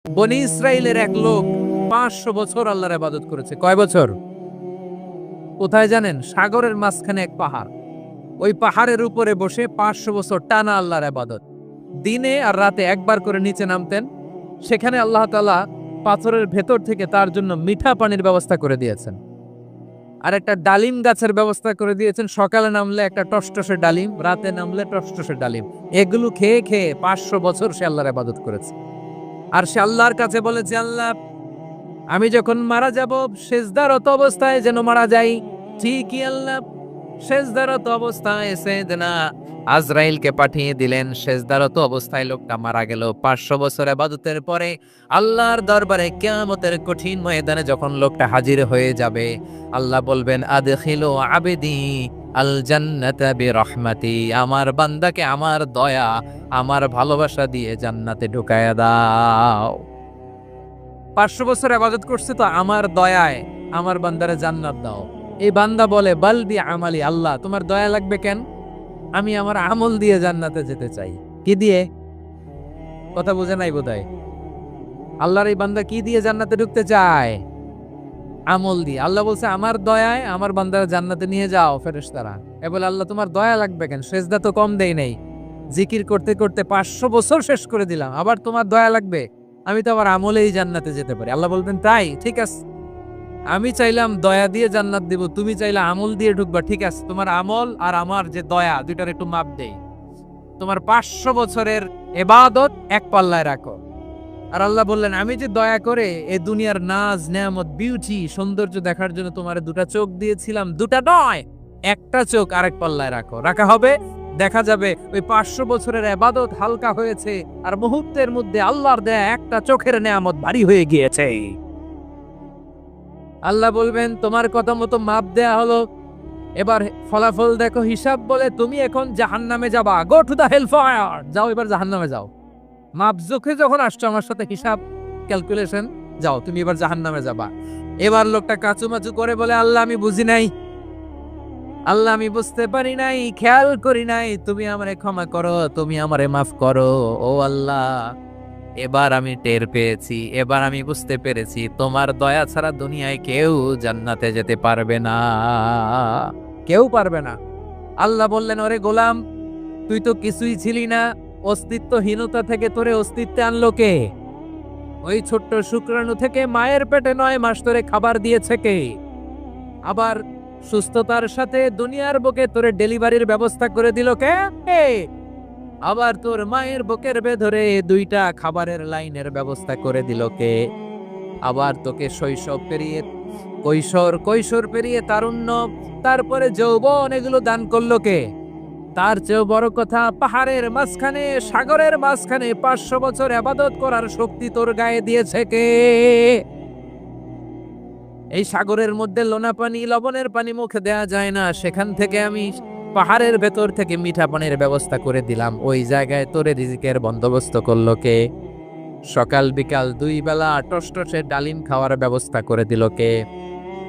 বনি ইসরাইলের এক লোক 500 বছর আল্লাহর ইবাদত করেছে। কয় বছর? কোথায় জানেন? সাগরের মাঝখানে এক পাহাড়। ওই পাহাড়ের উপরে বসে 500 বছর টানা আল্লাহর ইবাদত। দিনে আর রাতে একবার করে নিচে নামতেন। সেখানে আল্লাহ তাআলা পাথরের ভেতর থেকে তার জন্য মিঠা পানির ব্যবস্থা করে দিয়েছেন। আর একটা ডালিম গাছের ব্যবস্থা করে দিয়েছেন। সকালে নামলে একটা টসটসে ডালিম, রাতে নামলে টসটসে ডালিম। এগুলো খেয়ে খেয়ে 500 বছর সে আল্লাহর ইবাদত করেছে। আর সে আল্লাহর কাছে বলেছে, আল্লাহ, আমি যখন মারা যাব সেজদারত অবস্থায় যেন মারা যাই। ঠিকই আল্লাহ সেজদারত অবস্থায় সাইয়েদনা আজরাইলকে পাঠিয়ে দিলেন। সেজদারত অবস্থায় লোকটা মারা গেল। 500 বছর ইবাদতের পরে আল্লাহর দরবারে কিয়ামতের কঠিন ময়দানে যখন লোকটা হাজির হয়ে যাবে, আল্লাহ বলবেন, আদখিলু আবদি আল জান্নাতা বিরহমাতি, আমার বান্দাকে আমার দয়া, আমার ভালোবাসা দিয়ে জান্নাতে ঢুকায়া দাও। 500 বছর ইবাদত করছে তো আমার দয়ায় আমার বান্দারে জান্নাত দাও। এই বান্দা বলে, বালবি আমালি, আল্লাহ তোমার দয়া লাগবে কেন? আমি আমার আমল দিয়ে জান্নাতে যেতে চাই। কি দিয়ে? কথা বুঝে নাই বোধহয়। আল্লাহর এই বান্দা কি দিয়ে জান্নাতে ঢুকতে চায়? আমল দিয়ে। আল্লাহ বলছে, আমার দয়ায় আমার বান্দারা জান্নাতে নিয়ে যাও ফেরেশতারা। এ বলে, আল্লাহ তোমার দয়া লাগবে কেন? সেজদা তো কম দেই নাই, জিকির করতে করতে 500 বছর শেষ করে দিলাম, আবার তোমার দয়া লাগবে? আমি তো আবার আমলেই জান্নাতে যেতে পারি। আল্লাহ বলবেন, তাই ঠিক আছে, আমি চাইলাম দয়া দিয়ে জান্নাত দিব, তুমি চাইলে আমল দিয়ে ঢুকবা। ঠিক আছে, তোমার আমল আর আমার যে দয়া, দুইটার একটু মাপ দেই। তোমার 500 বছরের ইবাদত এক পাল্লায় রাখো। আর আল্লাহ বললেন, আমি যে দয়া করে এ দুনিয়ার নাজ নেয়ামত বিউটি সৌন্দর্য দেখার জন্য তোমার দুটা চোখ দিয়েছিলাম, দুটা নয়, একটা চোখ আরেক পাল্লায় রাখো। রাখা হবে, দেখা যাবে ওই 500 বছরের ইবাদত হালকা হয়েছে আর মুহূর্তের মধ্যে আল্লাহর দেয়া একটা চোখের নেয়ামত ভারী হয়ে গিয়েছে। আল্লাহ বলবেন, তোমার কথা মতো মাপ দেয়া হলো, এবার ফলাফল দেখো, হিসাব বলে তুমি এখন জাহান্নামে যাবা। Go to the hell fire, যাও এবার জাহান্নামে যাও। মাপ জোখে যখন আসছো আমার সাথে হিসাব ক্যালকুলেশন, যাও তুমি এবার জাহান্নামে যাবা। এবার লোকটা কাচুমাচু করে বলে, আল্লাহ আমি বুঝি নাই, আল্লাহ আমি বুঝতে পারি নাই, খেয়াল করি নাই, তুমি আমারে ক্ষমা করো, তুমি আমারে মাফ করো। ও আল্লাহ, এবার আমি টের পেয়েছি, এবার আমি বুঝতে পেরেছি, তোমার দয়া ছাড়া দুনিয়ায় কেউ জান্নাতে যেতে পারবে না, কেউ পারবে না। আল্লাহ বললেন, ওরে গোলাম, তুই তো কিছুই ছিলি না, অস্তিত্বহীনতা থেকে তোরে অস্তিত্বে আনলো কে? ওই ছোট্ট শুক্রাণু থেকে মায়ের পেটে 9 মাস ধরে খাবার দিয়েছে কে? আবার সুস্থতার সাথে দুনিয়ার বুকে তোরে ডেলিভারির ব্যবস্থা করে দিল কে? আবার তোর মায়ের বুকের ভেতরে 2টা খাবারের লাইনের ব্যবস্থা করে দিল কে? আবার তোকে শৈশব পেরিয়ে কৈশোর পেরিয়ে তারুণ্য, তারপরে যৌবন, এগুলো দান করলো কে? তার চেয়েও বড় কথা, পাহাড়ের মাঝখানে সাগরের মাঝখানে 500 বছর ইবাদত করার শক্তি তোর গায়ে দিয়েছে কে? এই সাগরের মধ্যে লোনা পানি, লবণের পানি মুখে দেয়া যায় না, সেখান থেকে আমি পাহাড়ের ভেতর থেকে মিঠা পানির ব্যবস্থা করে দিলাম। ওই জায়গায় তোরে রিজিকের বন্দোবস্ত করলো কে? সকাল বিকাল 2 বেলা টসটসে ডালিম খাওয়ার ব্যবস্থা করে দিল কে?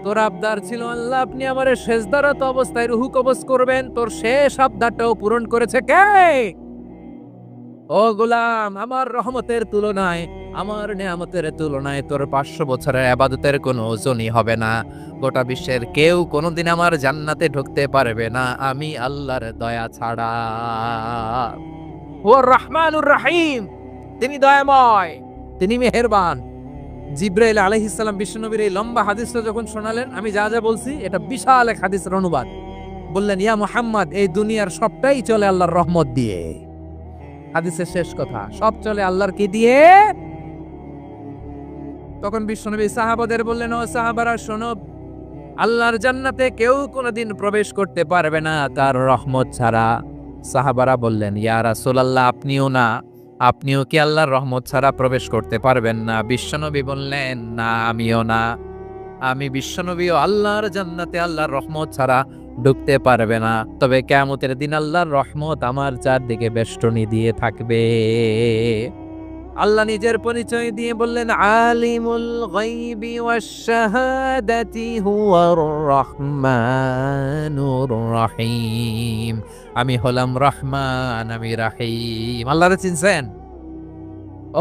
তোর আবদার ছিল, আল্লাহ আপনি আমারে সেজদারত অবস্থায় রুহু কবজ করবেন, তোর শেষ আবদারটাও পূরণ করেছে কে? ও গোলাম, আমার রহমতের তুলনায়, আমার নেয়ামতের তুলনায় তোর 500 বছরের ইবাদতের কোনো ওজনই হবে না। গোটা বিশ্বের কেউ কোনোদিন আমার জান্নাতে ঢুকতে পারবে না আমি আল্লাহর দয়া ছাড়া। ও রহমানুর রহিম, তিনি দয়াময়, তিনি মেহেরবান। জিব্রাইল আলাইহিস সালাম বিশ্বনবীর এই লম্বা হাদিসটা যখন শোনালেন, আমি যা যা বলছি এটা বিশাল এক হাদিসের অনুবাদ। বললেন, ইয়া মুহাম্মদ, এই দুনিয়ার সবটাই চলে আল্লাহর রহমত দিয়ে। হাদিসের শেষ কথা, সব চলে আল্লাহর কি দিয়ে? তখন বিশ্বনবী সাহাবাদের বললেন, ও সাহাবারা শোনো, আল্লাহর জান্নাতে কেউ কোনোদিন প্রবেশ করতে পারবে না তার রহমত ছাড়া। সাহাবারা বললেন, ইয়া রাসূলুল্লাহ, আপনিও না, আপনিও কি আল্লাহর রহমত ছাড়া প্রবেশ করতে পারবেন না? বিশ্বনবী বললেন, না আমিও না, আমি বিশ্বনবীও আল্লাহর জান্নাতে আল্লাহর রহমত ছাড়া ঢুকতে পারবে না। তবে কিয়ামতের দিন আল্লাহর রহমত আমার চারদিকে বেষ্টনী দিয়ে থাকবে। আল্লাহ নিজের পরিচয় দিয়ে বললেন, আলিমুল গায়বি ওয়াশ শাহাদাতি হুয়ার রহমানুর রহিম, আমি হলাম রহমান, আমি রাহিম। আল্লাহরে চিনছেন?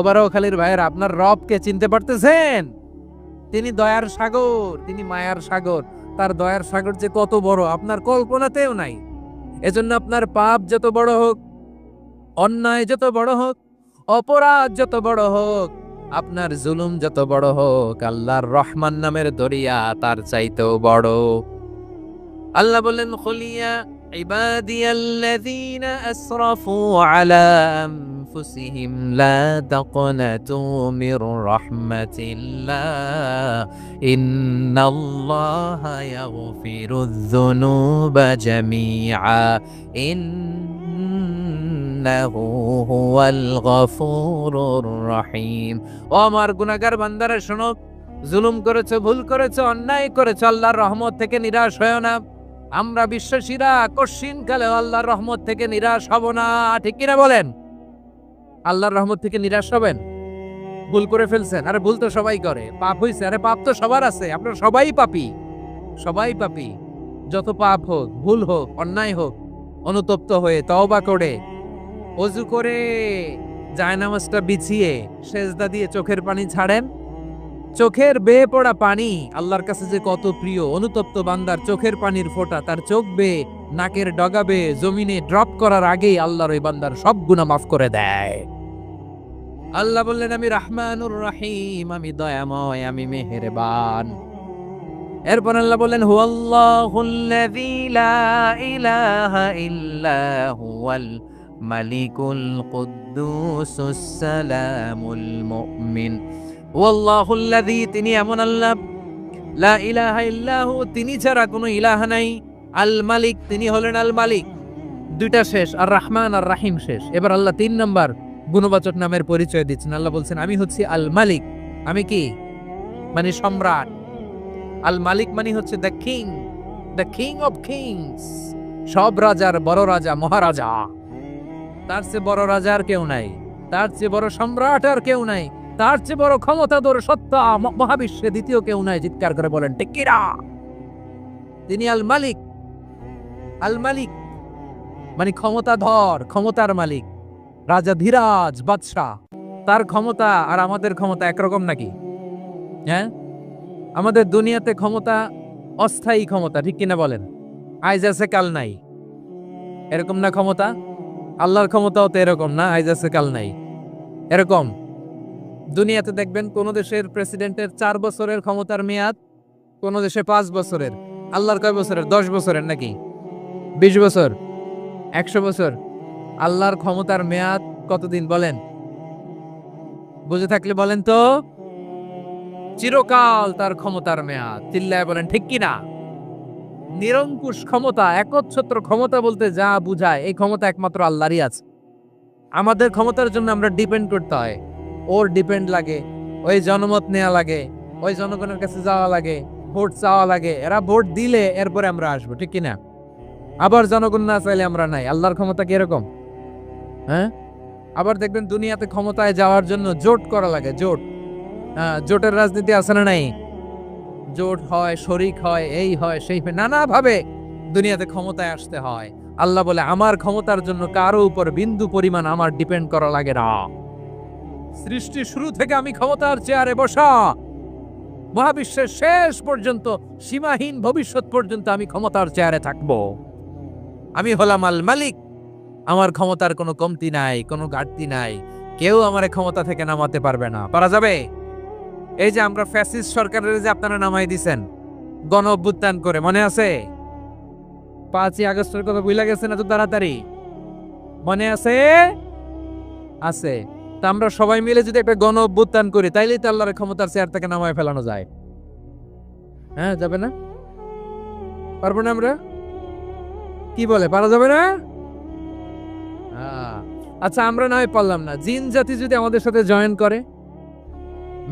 বারোয়াখালীর ভাইয়ের আপনার রবকে চিনতে পারতেছেন? তিনি দয়ার সাগর, তিনি মায়ার সাগর। তার দয়ার সাগর যে কত বড় আপনার কল্পনাতেও নাই। এজন্য আপনার পাপ যত বড় হোক, অন্যায় যত বড় হোক, অপরাধ যত বড় হোক, আপনার জুলুম যত বড় হোক, আল্লাহর রহমান নামের দরিয়া তার চাইতেও বড়। আল্লাহ বললেন, খুলিয়া ইবাদিয়াল্লাযীনা আসরাফু আলা আনফুসিহিম লা তাকনাতু মির রাহমাতিল্লাহ ইন্নাল্লাহা ইয়াগফিরুয যুনুবা জামিআ ইন্নাহু হুয়াল গফুরুর রহিম। ও আমার গুনাহগার বান্দারা শোনো, জুলুম করেছো, ভুল করেছো, অন্যায় করেছো, আল্লাহর রহমত থেকে নিরাশ হয়ো না। আমরা বিশ্বাসীরা কশিনকালে আল্লাহর রহমত থেকে নিরাশ হব না, ঠিক কিনা বলেন? আল্লাহর রহমত থেকে নিরাশ হবেন? ভুল করে ফেলছেন, আরে ভুল তো সবাই করে। পাপ হইছে, আরে পাপ তো সবার আছে, আপনারা সবাই পাপী, সবাই পাপী। যত পাপ হোক, ভুল হোক, অন্যায় হোক, অনুতপ্ত হয়ে তওবা করে, ওযু করে, জায়নামাজটা বিছিয়ে সেজদা দিয়ে চোখের পানি ছাড়েন। চোখের বেয়ে পড়া পানি আল্লাহর কাছে যে কত প্রিয়। অনুতপ্ত বান্দার চোখের পানির ফোঁটা তার চোখ বেয়ে, নাকের ডগা বেয়ে জমিনে ড্রপ করার আগেই আল্লাহর ওই বান্দার সব গুনাহ মাফ করে দেয়। আল্লাহ বললেন, আমি রাহমানুর রহিম, আমি দয়াময়, আমি মেহেরবান। এরপর আল্লাহ বললেন, হুয়াল্লাহুল্লাযী লা ইলাহা ইল্লা হুয়াল মালিকুল কুদ্দুসুস সালামুল মুমিন। ওয়াল্লাহুল্লাযী, তিনি এমন আল্লাহ, লা ইলাহা ইল্লাহু, তিনি ছাড়া কোনো ইলাহ নাই, আল মালিক, তিনি হলেন আল মালিক। দুইটা শেষ, আর রহমান আর রাহিম শেষ। এবার আল্লাহ 3 নাম্বার গুণবাচক নামের পরিচয় দিচ্ছেন। আল্লাহ বলছেন, আমি হচ্ছি আল মালিক। আমি কি? মানে সম্রাট। আল মালিক মানে হচ্ছে the king, the king of kings, সব রাজার বড় রাজা, মহারাজা। তার চেয়ে বড় রাজা আর কেউ নাই, তার চেয়ে বড় সম্রাট আর কেউ নাই, তার চেয়ে বড় ক্ষমতাধর সত্তা মহাবিশ্বে দ্বিতীয় কেউ নাই। চিৎকার করে বলেন ঠিক কিনা? তিনি আল মালিক। আল মালিক মানে ক্ষমতাধর, ক্ষমতার মালিক, রাজা ধীরাজ বাদশাহ। তার ক্ষমতা আর আমাদের ক্ষমতা একরকম নাকি? হ্যাঁ, আমাদের দুনিয়াতে ক্ষমতা অস্থায়ী ক্ষমতা, ঠিক কিনা বলেন? আইজ আছে কাল নাই, এরকম না ক্ষমতা? আল্লাহর ক্ষমতাও তো এরকম না, আইজ আছে কাল নাই এরকম। দুনিয়াতে দেখবেন কোন দেশের প্রেসিডেন্টের 4 বছরের ক্ষমতার মেয়াদ, কোন দেশে 5 বছরের। আল্লাহর কয় বছরের? 10 বছরের নাকি 20 বছর, 100 বছর? আল্লাহর ক্ষমতার মেয়াদ কতদিন বলেন? বুঝে থাকলে বলেন তো। চিরকাল তার ক্ষমতার মেয়াদ। চিল্লায় বলেন ঠিক কিনা? নিরঙ্কুশ ক্ষমতা, একচ্ছত্র ক্ষমতা বলতে যা বুঝায়, এই ক্ষমতা একমাত্র আল্লাহরই আছে। আমাদের ক্ষমতার জন্য আমরা ডিপেন্ড করতে হয়, ওর ডিপেন্ড লাগে, ওই জনমত নেওয়া লাগে, ওই জনগণের কাছে যাওয়া লাগে, ভোট চাওয়া লাগে, এরা ভোট দিলে এরপরে আমরা আসবো, ঠিক কিনা? আবার জনগণ না চাইলে আমরা নাই। আল্লাহর ক্ষমতা কি এরকম? হ্যাঁ, আবার দেখবেন দুনিয়াতে ক্ষমতায় যাওয়ার জন্য জোট করা লাগে, জোট। জোটের রাজনীতি আছে না নাই? জোট হয়, শরিক হয়, এই হয়, সেই হয়, নানা ভাবে দুনিয়াতে ক্ষমতায় আসতে হয়। আল্লাহ বলে, আমার ক্ষমতার জন্য কারো উপর বিন্দু পরিমাণ আমার ডিপেন্ড করা লাগে না। সৃষ্টি শুরু থেকে আমি ক্ষমতার চেয়ারে বসা, মহাবিশ্বের শেষ পর্যন্ত, সীমাহীন ভবিষ্যৎ পর্যন্ত আমি ক্ষমতার চেয়ারে থাকবো। আমি হলাম আল মালিক। আমার ক্ষমতার কোনো কমতি নাই, কোনো ঘাটতি নাই। কেউ আমার ক্ষমতা থেকে নামাতে পারবে না। পারা যাবে? এই যে আমরা ফ্যাসিস্ট সরকারের যে আপনারা নামাই দিছেন গণ অভ্যুত্থান করে, মনে আছে? 5ই আগস্টের কথা ভুলে গেছেন এত তাড়াতাড়ি? মনে আছে? আছে। তা আমরা সবাই মিলে যদি একটা গণ অভ্যুত্থান করি, তাইলেই তো আল্লাহর ক্ষমতার চেয়ার থেকে নামায় ফেলানো যায়। হ্যাঁ, যাবে না? পারবো না আমরা? কি বলে, পারা যাবে না? আচ্ছা, আমরা না হয় পারলাম না, জিন জাতি যদি আমাদের সাথে জয়েন করে,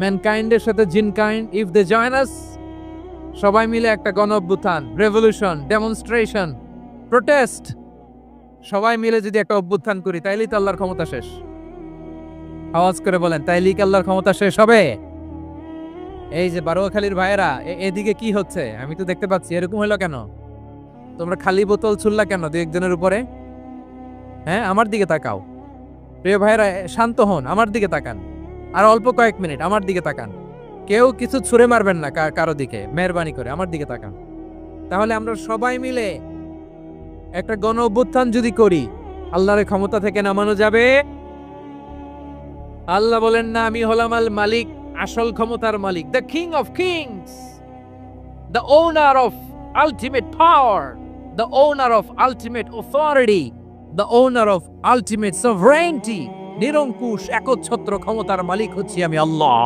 ম্যানকাইন্ডের সাথে জিনকাইন্ড, ইফ দে জয়েন আস, সবাই মিলে একটা গণ অভ্যুত্থান, রেভলিউশন, ডেমনস্ট্রেশন, প্রোটেস্ট, সবাই মিলে যদি একটা অভ্যুত্থান করি, তাইলেই তো আল্লাহর ক্ষমতা শেষ। আওয়াজ করে বলেন, তাইলেই কি আল্লাহর ক্ষমতা শেষ হবে? এই যে বারোয়াখালীর ভাইয়েরা, এদিকে কি হচ্ছে আমি তো দেখতে পাচ্ছি, এরকম হলো কেন? তোমরা খালি বোতল ছুড়লা কেন 2-1 জনের উপরে? হ্যাঁ, আমার দিকে তাকাও। প্রিয় ভাইরা, শান্ত হন, আমার দিকে তাকান, আর অল্প কয়েক মিনিট আমার দিকে তাকান। কেউ কিছু ছুঁড়ে মারবেন না কারো দিকে, মেহরবানি করে আমার দিকে তাকান। তাহলে আমরা সবাই মিলে একটা গণ অভ্যুত্থান যদি করি, আল্লাহর ক্ষমতা থেকে নামানো যাবে। আল্লাহ বলেন না, আমি হলাম আল মালিক, আসল ক্ষমতার মালিক, the king of kings, the owner of ultimate power, the owner of ultimate authority, the owner of ultimate sovereignty. নিরঙ্কুশ একচ্ছত্র ক্ষমতার মালিক হচ্ছি আমি আল্লাহ।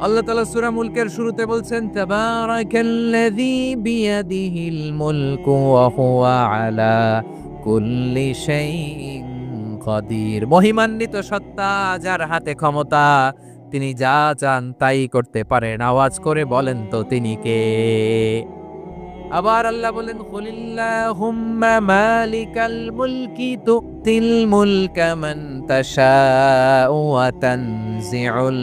আল্লাহ তাআলা সূরা মুলকের শুরুতে বলছেন, তাবারাকাল্লাযী বিয়াদিহিল মুলকু ওয়া হুয়া আলা কুল্লি শাইইন কাদির। মহিমান্বিত সত্তা, যার হাতে ক্ষমতা, তিনি যা চান তাই করতে পারেন। আওয়াজ করে বলেন তো তিনি কে? আবার আল্লাহ বলেন, কুলিল্লাহুম্মা মালিকাল মুলকি তুতিল মুলকা মান তাশাউ ওয়া তানজিউল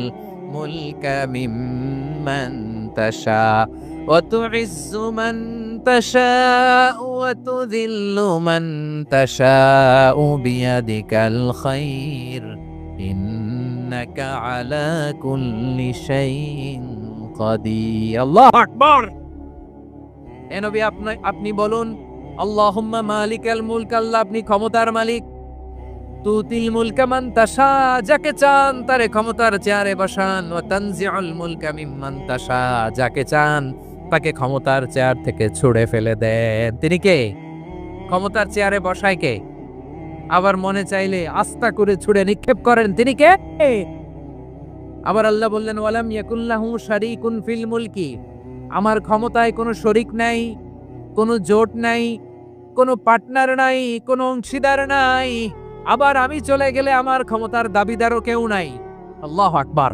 মুলকা মিম্মান তাশাউ ওয়া তুইজ্জু মান তাশাউ ওয়া তুযিল্লু মান তাশাউ বিয়াদিকাল খায়র ইন্নাকা আলা কুল্লি শাইইন কাদির। আল্লাহু আকবার। এ নবী, আপনি বলুন, আল্লাহুম্মা মালিকাল মুলক, আল্লাহ আপনি ক্ষমতার মালিক। তুতিল মুলকা মান তাশা, যাকে চান তারে ক্ষমতার চেয়ারে বসান। ওয়া তানজিউল মুলকা মিম্মান তাশা, যাকে চান তাকে ক্ষমতার চেয়ার থেকে ছুঁড়ে ফেলে দেন। তিনি কে? ক্ষমতার চেয়ারে বসায় কে? আবার মনে চাইলে আস্থা করে ছুঁড়ে নিক্ষেপ করেন, তিনি কে? আবার আল্লাহ বললেন, ওয়ালাম ইয়াকুল্লাহু শারীকুন ফিল মুলকি, আমার ক্ষমতায় কোনো শরিক নাই, কোনো জোট নাই, কোনো পার্টনার নাই, কোনো অংশীদার নাই। আবার আমি চলে গেলে আমার ক্ষমতার দাবিদারও কেউ নাই। আল্লাহু আকবার।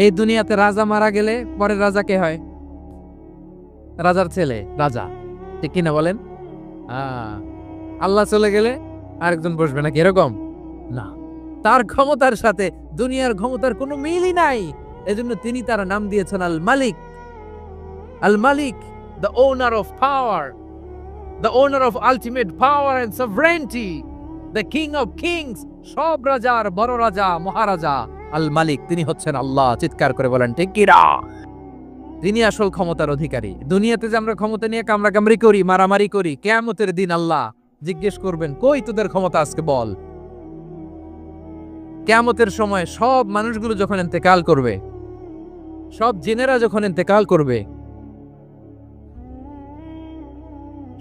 এই দুনিয়াতে রাজা মারা গেলে পরের রাজা কে হয়? রাজার ছেলে রাজা, ঠিক কিনা বলেন? আল্লাহ চলে গেলে আরেকজন বসবে নাকি এরকম? না, তার ক্ষমতার সাথে দুনিয়ার ক্ষমতার কোনো মিলই নাই। এজন্য তিনি তার নাম দিয়েছেন আল মালিক। Al Malik, the owner of power, the owner of ultimate power and sovereignty, the king of kings, সব রাজার বড় রাজা, মহারাজা আল মালিক, তিনি হচ্ছেন আল্লাহ। চিৎকার করে বলেন ঠিক কি না? তিনি আসল ক্ষমতার অধিকারী। দুনিয়াতে যে আমরা ক্ষমতা নিয়ে কামড়াকামড়ি করি, মারামারি করি, কিয়ামতের দিন আল্লাহ জিজ্ঞেস করবেন, কই তোদের ক্ষমতা আজকে বল? কিয়ামতের সময় সব মানুষগুলো যখন ইন্তেকাল করবে, সব জিনেরা যখন ইন্তেকাল করবে,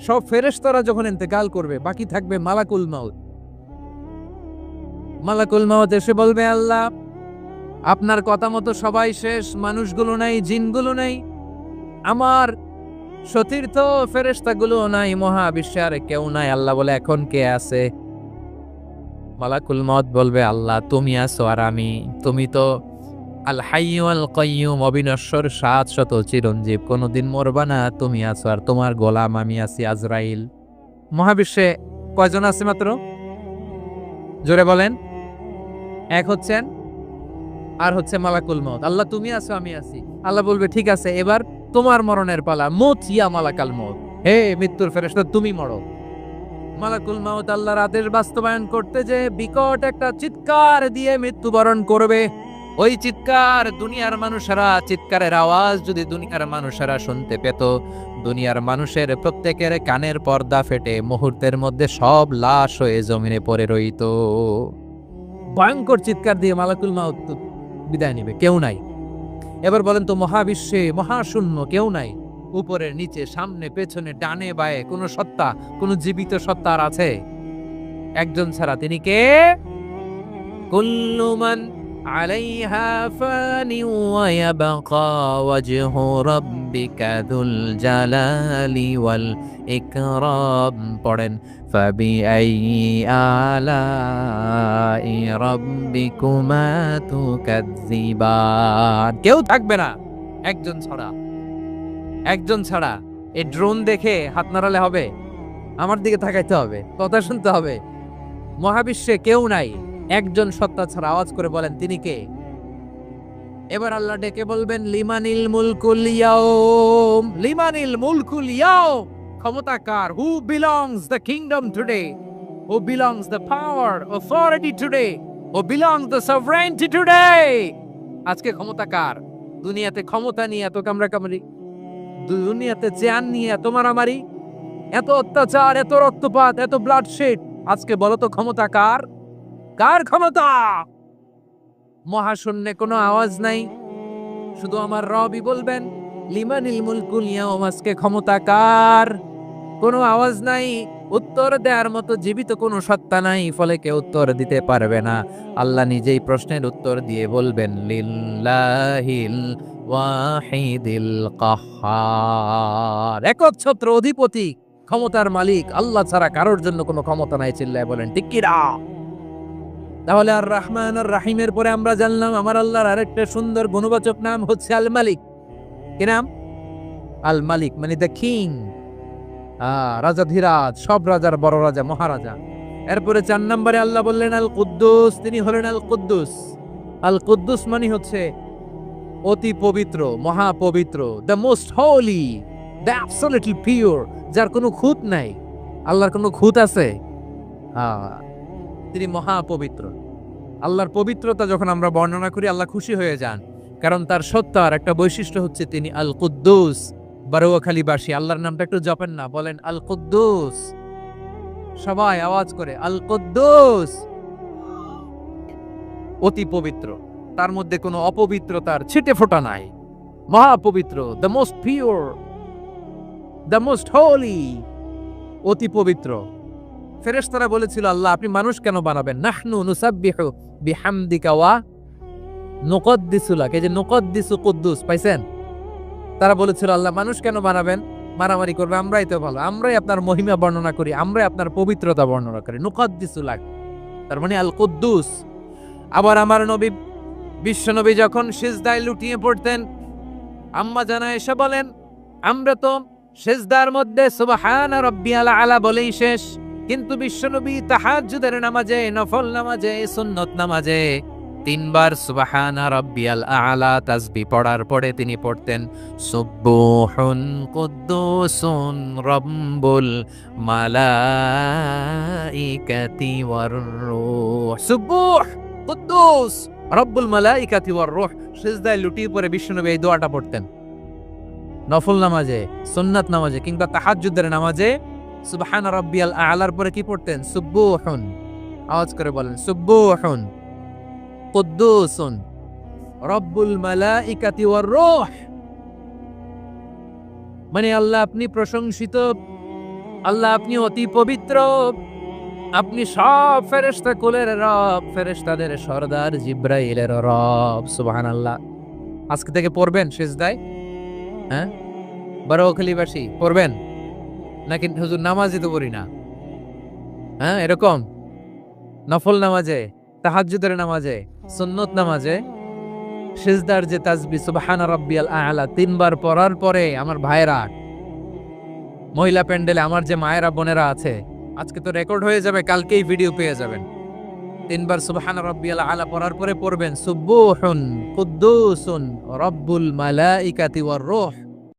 সব ফেরেশতারা যখন ইন্তেকাল করবে, বাকি থাকবে মালাকুল মাউত। মালাকুল মাউত এসে বলবে, আল্লাহ আপনার কথা মতো সবাই শেষ, মানুষগুলো নাই, জিনগুলো নাই, আমার সতীর্থ ফেরেশতাগুলো নাই, মহাবিশ্বে আর কেউ নাই। আল্লাহ বলে, এখন কে আছে? মালাকুল মাউত বলবে, আল্লাহ তুমি আছো আর আমি। তুমি তো আল হাইয়্যু আল কাইয়্যুম, অবিনশ্বর, শাশ্বত, চিরঞ্জীব, কোনদিন মরবা না, তুমি আছো আর তোমার গোলাম আমি আছি আজরাইল। মহাবিশ্বে কয়জন আছে মাত্র? জোরে বলেন। এক হচ্ছেন, আর হচ্ছে মালাকুল মাউত। আল্লাহ তুমি আছো আমি আছি। আল্লাহ বলবে, ঠিক আছে, এবার তোমার মরণের পালা, মুত ইয়া মালাকাল মাউত, হে মৃত্যুর ফেরেশতা তুমি মরো। মালাকুল মাউত আল্লাহর আদেশ বাস্তবায়ন করতে যে বিকট একটা চিৎকার দিয়ে মৃত্যুবরণ করবে। ওই চিৎকার দুনিয়ার মানুষেরা, চিৎকারের আওয়াজ যদি দুনিয়ার মানুষেরা শুনতে পেত, দুনিয়ার মানুষের প্রত্যেকের কানের পর্দা ফেটে মুহূর্তের মধ্যে সব লাশ হয়ে জমিনে পড়ে রইত। ভয়ঙ্কর চিৎকার দিয়ে মালাকুল মাউত বিদায় নিবে, কেউ নাই। এবার বলেন তো, মহাবিশ্বে মহাশূন্য, কেউ নাই, উপরে নিচে, সামনে পেছনে, ডানে বায়ে কোন সত্তা, কোন জীবিত সত্তা আর আছে? একজন ছাড়া, তিনি কে? কুল্লু মান আলাইহা ফানি ওয়া ইয়াবকা ওয়াজহু রাব্বিকা যুল জালালি ওয়াল ইকরাম। পড়েন, ফাবিআইয়ি আলাই রাব্বিকুমা তুকাজ্জিবান। কেউ থাকবে না একজন ছাড়া। একজন ছাড়া। এই ড্রোন দেখে হাত নাড়ালে হবে? আমার দিকে তাকাইতে হবে, কথা শুনতে হবে। মহাবিশ্বে কেউ নাই, একজন সত্তা ছাড়া। আওয়াজ করে বলেন, তিনি কে? এবার আল্লাহ ডেকে বলবেন, লিমানিল মুলকুল ইয়াউম, লিমানিল মুলকুল ইয়াউম, ক্ষমতা কার? Who belongs the kingdom today? who belongs the power, authority today, who belongs the sovereignty today. আজকে ক্ষমতা কার? দুনিয়াতে ক্ষমতা নিয়ে এত কামড়াকামড়ি, দুনিয়াতে চেয়ার নিয়ে এত মারামারি, এত অত্যাচার, এত রক্তপাত, এত ব্লাডশেড। আজকে বলো তো ক্ষমতা কার? কার ক্ষমতা? মহাশূন্যে কোনো আওয়াজ নাই, শুধু আমার রবই বলবেন লিমানিল মুলকুল ইয়াউম। আজকে ক্ষমতা কার? কোনো আওয়াজ নাই, উত্তর দেওয়ার মতো জীবিত কোনো সত্তা নাই, ফলে কেউ উত্তর দিতে পারবে না। আল্লাহ নিজেই প্রশ্নের উত্তর দিয়ে বলবেন লিল্লাহিল ওয়াহিদিল কাহ্হার। একচ্ছত্র অধিপতি, ক্ষমতার মালিক আল্লাহ ছাড়া কারোর জন্য কোনো ক্ষমতা নাই। চিল্লায় বলেন ঠিক কি না? তাহলে আর রহমান আর রাহিমের পরে আমরা জানলাম আমার আল্লাহর আরেকটা সুন্দর গুণবাচক নাম হচ্ছে আল মালিক। কি নাম? আল মালিক, মানে দ্য কিং, রাজাধিরাজ, সব রাজার বড় রাজা, মহারাজা। এরপরে 4 নম্বরে আল্লাহ বললেন আল কুদ্দুস, তিনি হলেন আল কুদ্দুস। আল কুদ্দুস মানে হচ্ছে অতি পবিত্র, মহাপবিত্র, the most holy, the absolutely pure, যার কোনো খুঁত নাই। আল্লাহর কোনো খুঁত আছে? তিনি মহাপবিত্র। আল্লাহর পবিত্রতা যখন আমরা বর্ণনা করি আল্লাহ খুশি হয়ে যান, কারণ তার সত্তার একটা বৈশিষ্ট্য হচ্ছে তিনি আল কুদ্দুস। বারোয়াখালীবাসী আল্লাহর নামটা একটু জপেন না, বলেন আল কুদ্দুস, সবাই আওয়াজ করে আল কুদ্দুস। অতি পবিত্র, তার মধ্যে কোনো অপবিত্রতার ছিটে ফোঁটা নাই, মহাপবিত্র, the most pure, the most holy, অতি পবিত্র। ফেরেশতারা বলেছিল আল্লাহ আপনি মানুষ কেন বানাবেন? নাহনু নুসাব্বিহু বিহামদিকা ওয়া নুকদ্দিসু লাক। এই যে নুকদ্দিসু কুদ্দুস পাইছেন? তারা বলেছিল আল্লাহ মানুষ কেন বানাবেন? মারামারি করবে, আমরাই তো ভালো, আমরাই আপনার মহিমা বর্ণনা করি, আমরাই আপনার পবিত্রতা বর্ণনা করি। নুকদ্দিসু লাক, তার মানে আল কুদ্দুস। আবার আমার নবী, বিশ্ব নবী যখন সিজদায় লুটিয়ে পড়তেন, আম্মা জানা এসে বলেন আমরা তো সিজদার মধ্যে সুবহান রাব্বিয়াল আলা বলেই শেষ, কিন্তু বিশ্বনবী তাহাজ্জুদের নামাজে, নফল নামাজে, সুন্নত নামাজে 3 বার সুবহানা রাব্বিয়াল আলা তাসবিহ পড়ার পরে তিনি পড়তেন সুবহুন কুদ্দুসুন রাব্বুল মালাইকাতি ওয়ার রূহ। সুবহ কুদ্দুস রাব্বুল মালাইকাতি ওয়ার রূহ। সিজদায় লুটিয়ে পড়ে বিশ্বনবী এই দোয়াটা পড়তেন নফল নামাজে, সুন্নাত নামাজে কিংবা তাহাজ্জুদের নামাজে। সুবহান রাব্বিয়াল আলার পরে কি পড়তেন? সুবহুন, আওয়াজ করে বলেন সুবহুন কুদ্দুসুন রাব্বুল মালাইকাতি ওয়ার রূহ। মানে আল্লাহ আপনি প্রশংসিত, আল্লাহ আপনি অতি পবিত্র, আপনি সব ফেরেশতা কুলের রব, ফেরেশতাদের সরদার জিব্রাইলের রব। সুবহানাল্লাহ। আজকে থেকে পড়বেন সিজদায়? হ্যাঁ, বারোয়াখালীবাসী পড়বেন নাকি হুজুর নামাজই তো পড়ি না? হ্যাঁ, এরকম নফল নামাজে, তাহাজ্জুদের নামাজে, সুন্নত নামাজে সিজদার যে তাসবিহ সুবহান রাব্বিয়াল আলা 3 বার পড়ার পরে আমার ভাইরা, মহিলা প্যান্ডেলে আমার যে মায়েরা বোনেরা আছে, আজকে তো রেকর্ড হয়ে যাবে, কালকেই ভিডিও পেয়ে যাবেন। 3 বার সুবহান রাব্বিয়াল আলা পড়ার পরে পড়বেন সুবহুন কুদ্দুসুন রাব্বুল মালাইকাতি ওয়ার রূহ।